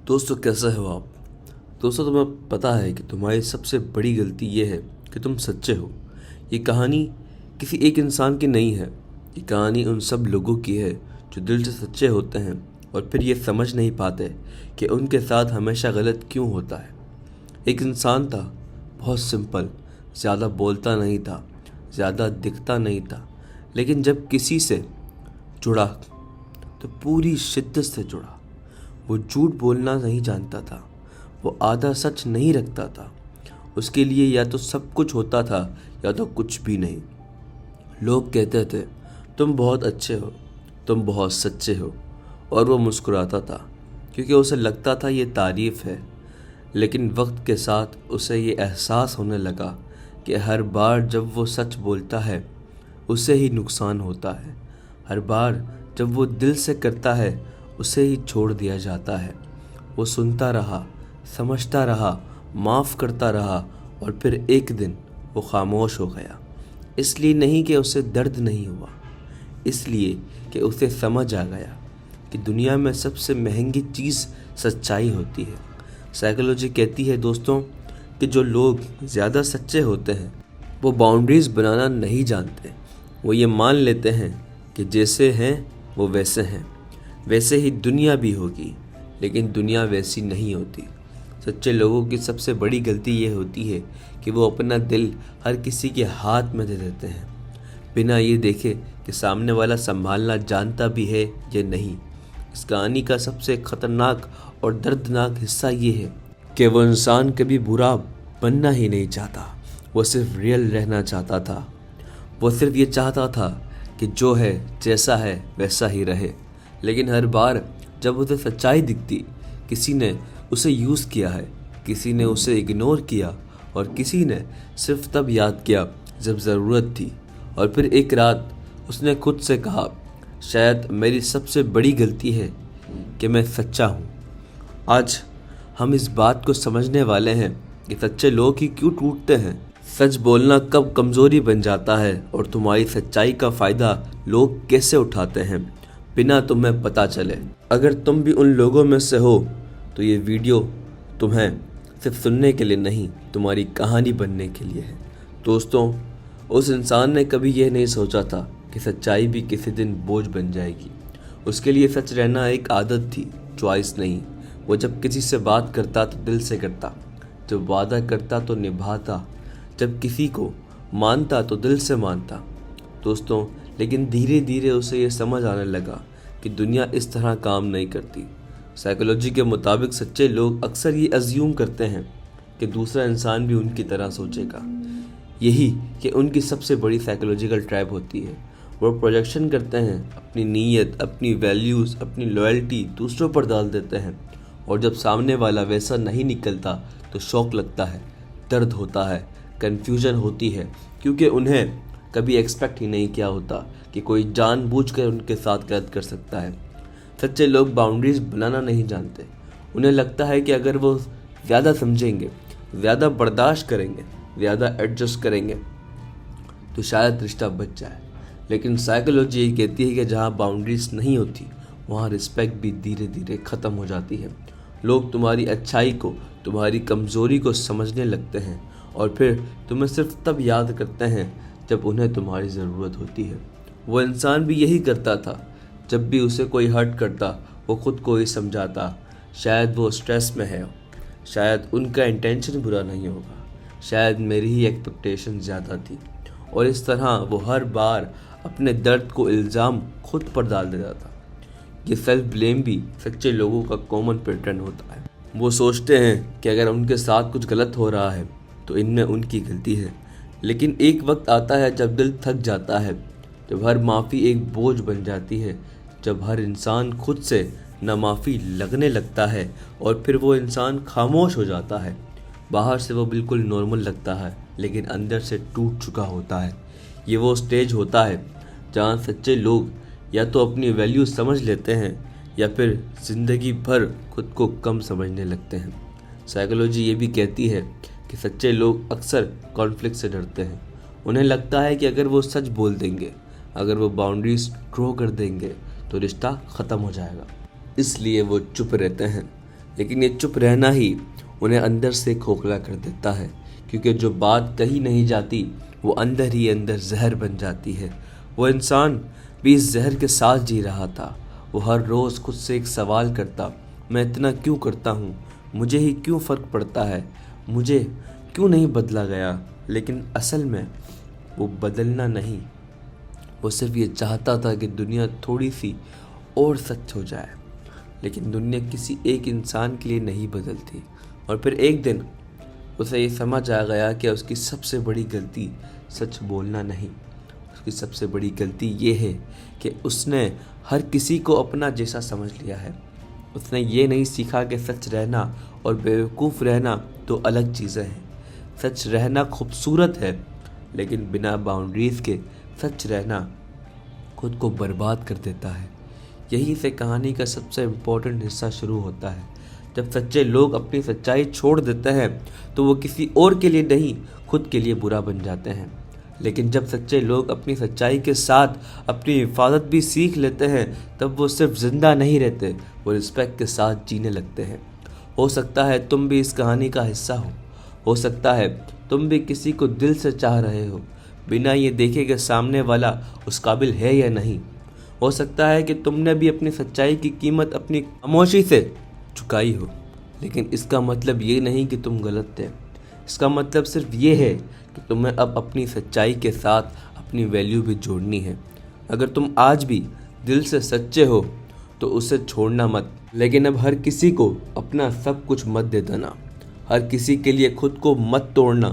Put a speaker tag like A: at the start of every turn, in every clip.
A: दोस्तों, कैसे हो आप। दोस्तों, तुम्हें पता है कि तुम्हारी सबसे बड़ी गलती ये है कि तुम सच्चे हो। ये कहानी किसी एक इंसान की नहीं है। ये कहानी उन सब लोगों की है जो दिल से सच्चे होते हैं और फिर ये समझ नहीं पाते कि उनके साथ हमेशा गलत क्यों होता है। एक इंसान था, बहुत सिंपल, ज़्यादा बोलता नहीं था, ज़्यादा दिखता नहीं था, लेकिन जब किसी से जुड़ा तो पूरी शिद्दत से जुड़ा। वो झूठ बोलना नहीं जानता था, वो आधा सच नहीं रखता था। उसके लिए या तो सब कुछ होता था या तो कुछ भी नहीं। लोग कहते थे, तुम बहुत अच्छे हो, तुम बहुत सच्चे हो, और वो मुस्कुराता था क्योंकि उसे लगता था ये तारीफ है। लेकिन वक्त के साथ उसे ये एहसास होने लगा कि हर बार जब वो सच बोलता है उसे ही नुकसान होता है। हर बार जब वो दिल से करता है उसे ही छोड़ दिया जाता है। वो सुनता रहा, समझता रहा, माफ़ करता रहा, और फिर एक दिन वो खामोश हो गया। इसलिए नहीं कि उसे दर्द नहीं हुआ, इसलिए कि उसे समझ आ गया कि दुनिया में सबसे महंगी चीज़ सच्चाई होती है। साइकोलॉजी कहती है दोस्तों कि जो लोग ज़्यादा सच्चे होते हैं वो बाउंड्रीज़ बनाना नहीं जानते। वो ये मान लेते हैं कि जैसे हैं वो वैसे हैं, वैसे ही दुनिया भी होगी, लेकिन दुनिया वैसी नहीं होती। सच्चे लोगों की सबसे बड़ी गलती ये होती है कि वो अपना दिल हर किसी के हाथ में दे देते हैं, बिना ये देखे कि सामने वाला संभालना जानता भी है या नहीं। इस कहानी का सबसे खतरनाक और दर्दनाक हिस्सा ये है कि वो इंसान कभी बुरा बनना ही नहीं चाहता, वो सिर्फ रियल रहना चाहता था। वो सिर्फ ये चाहता था कि जो है जैसा है वैसा ही रहे। लेकिन हर बार जब उसे सच्चाई दिखती, किसी ने उसे यूज़ किया है, किसी ने उसे इग्नोर किया, और किसी ने सिर्फ तब याद किया जब ज़रूरत थी। और फिर एक रात उसने खुद से कहा, शायद मेरी सबसे बड़ी गलती है कि मैं सच्चा हूँ। आज हम इस बात को समझने वाले हैं कि सच्चे लोग ही क्यों टूटते हैं, सच बोलना कब कमज़ोरी बन जाता है, और तुम्हारी सच्चाई का फ़ायदा लोग कैसे उठाते हैं बिना तुम्हें पता चले। अगर तुम भी उन लोगों में से हो तो ये वीडियो तुम्हें सिर्फ सुनने के लिए नहीं, तुम्हारी कहानी बनने के लिए है। दोस्तों, उस इंसान ने कभी यह नहीं सोचा था कि सच्चाई भी किसी दिन बोझ बन जाएगी। उसके लिए सच रहना एक आदत थी, चॉइस नहीं। वो जब किसी से बात करता तो दिल से करता, जब वादा करता तो निभाता, जब किसी को मानता तो दिल से मानता। दोस्तों, लेकिन धीरे धीरे उसे ये समझ आने लगा कि दुनिया इस तरह काम नहीं करती। साइकोलॉजी के मुताबिक सच्चे लोग अक्सर ये अज्यूम करते हैं कि दूसरा इंसान भी उनकी तरह सोचेगा। यही कि उनकी सबसे बड़ी साइकोलॉजिकल ट्रैप होती है। वो प्रोजेक्शन करते हैं, अपनी नीयत, अपनी वैल्यूज़, अपनी लॉयल्टी दूसरों पर डाल देते हैं, और जब सामने वाला वैसा नहीं निकलता तो शौक लगता है, दर्द होता है, कन्फ्यूजन होती है, क्योंकि उन्हें कभी एक्सपेक्ट ही नहीं किया होता कि कोई जानबूझकर उनके साथ गलत कर सकता है। सच्चे लोग बाउंड्रीज बनाना नहीं जानते। उन्हें लगता है कि अगर वो ज़्यादा समझेंगे, ज़्यादा बर्दाश्त करेंगे, ज़्यादा एडजस्ट करेंगे तो शायद रिश्ता बच जाए। लेकिन साइकोलॉजी ये कहती है कि जहाँ बाउंड्रीज नहीं होती वहाँ रिस्पेक्ट भी धीरे धीरे ख़त्म हो जाती है। लोग तुम्हारी अच्छाई को, तुम्हारी कमज़ोरी को समझने लगते हैं, और फिर तुम्हें सिर्फ तब याद करते हैं जब उन्हें तुम्हारी ज़रूरत होती है। वो इंसान भी यही करता था। जब भी उसे कोई हर्ट करता वो खुद को ही समझाता, शायद वो स्ट्रेस में है, शायद उनका इंटेंशन बुरा नहीं होगा, शायद मेरी ही एक्सपेक्टेशन ज़्यादा थी। और इस तरह वो हर बार अपने दर्द को इल्ज़ाम खुद पर डाल देता था। ये सेल्फ ब्लेम भी सच्चे लोगों का कॉमन पैटर्न होता है। वो सोचते हैं कि अगर उनके साथ कुछ गलत हो रहा है तो इनमें उनकी गलती है। लेकिन एक वक्त आता है जब दिल थक जाता है, जब हर माफ़ी एक बोझ बन जाती है, जब हर इंसान खुद से नामाफ़ी लगने लगता है, और फिर वो इंसान खामोश हो जाता है। बाहर से वो बिल्कुल नॉर्मल लगता है, लेकिन अंदर से टूट चुका होता है। ये वो स्टेज होता है जहाँ सच्चे लोग या तो अपनी वैल्यू समझ लेते हैं या फिर ज़िंदगी भर खुद को कम समझने लगते हैं। साइकोलॉजी ये भी कहती है कि सच्चे लोग अक्सर कॉन्फ्लिक्ट से डरते हैं। उन्हें लगता है कि अगर वो सच बोल देंगे, अगर वो बाउंड्रीज ड्रॉ कर देंगे तो रिश्ता ख़त्म हो जाएगा। इसलिए वो चुप रहते हैं। लेकिन ये चुप रहना ही उन्हें अंदर से खोखला कर देता है, क्योंकि जो बात कही नहीं जाती वो अंदर ही अंदर जहर बन जाती है। वो इंसान भी इस जहर के साथ जी रहा था। वो हर रोज़ खुद से एक सवाल करता, मैं इतना क्यों करता हूँ, मुझे ही क्यों फ़र्क पड़ता है, मुझे क्यों नहीं बदला गया। लेकिन असल में वो बदलना नहीं, वो सिर्फ ये चाहता था कि दुनिया थोड़ी सी और सच हो जाए। लेकिन दुनिया किसी एक इंसान के लिए नहीं बदलती। और फिर एक दिन उसे ये समझ आ गया कि उसकी सबसे बड़ी गलती सच बोलना नहीं, उसकी सबसे बड़ी गलती ये है कि उसने हर किसी को अपना जैसा समझ लिया है। उसने ये नहीं सीखा कि सच रहना और बेवकूफ़ रहना तो अलग चीज़ें हैं। सच रहना खूबसूरत है, लेकिन बिना बाउंड्रीज़ के सच रहना खुद को बर्बाद कर देता है। यहीं से कहानी का सबसे इम्पोर्टेंट हिस्सा शुरू होता है। जब सच्चे लोग अपनी सच्चाई छोड़ देते हैं तो वो किसी और के लिए नहीं, खुद के लिए बुरा बन जाते हैं। लेकिन जब सच्चे लोग अपनी सच्चाई के साथ अपनी हिफाजत भी सीख लेते हैं, तब वो सिर्फ जिंदा नहीं रहते, वो रिस्पेक्ट के साथ जीने लगते हैं। हो सकता है तुम भी इस कहानी का हिस्सा हो सकता है तुम भी किसी को दिल से चाह रहे हो, बिना ये देखे कि सामने वाला उस काबिल है या नहीं। हो सकता है कि तुमने भी अपनी सच्चाई की कीमत अपनी खामोशी से चुकाई हो, लेकिन इसका मतलब ये नहीं कि तुम गलत थे। इसका मतलब सिर्फ ये है कि तुम्हें अब अपनी सच्चाई के साथ अपनी वैल्यू भी जोड़नी है। अगर तुम आज भी दिल से सच्चे हो तो उसे छोड़ना मत, लेकिन अब हर किसी को अपना सब कुछ मत दे देना, हर किसी के लिए खुद को मत तोड़ना,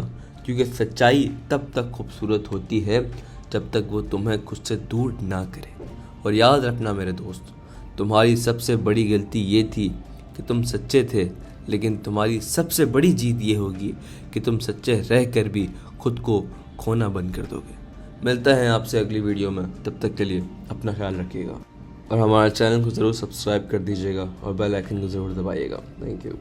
A: क्योंकि सच्चाई तब तक खूबसूरत होती है जब तक वो तुम्हें खुद से दूर ना करे। और याद रखना मेरे दोस्त, तुम्हारी सबसे बड़ी गलती ये थी कि तुम सच्चे थे, लेकिन तुम्हारी सबसे बड़ी जीत ये होगी कि तुम सच्चे रह कर भी खुद को खोना बंद कर दोगे। मिलता है आपसे अगली वीडियो में, तब तक के लिए अपना ख्याल रखिएगा और हमारे चैनल को ज़रूर सब्सक्राइब कर दीजिएगा और बेल आइकन को ज़रूर दबाइएगा। Thank you.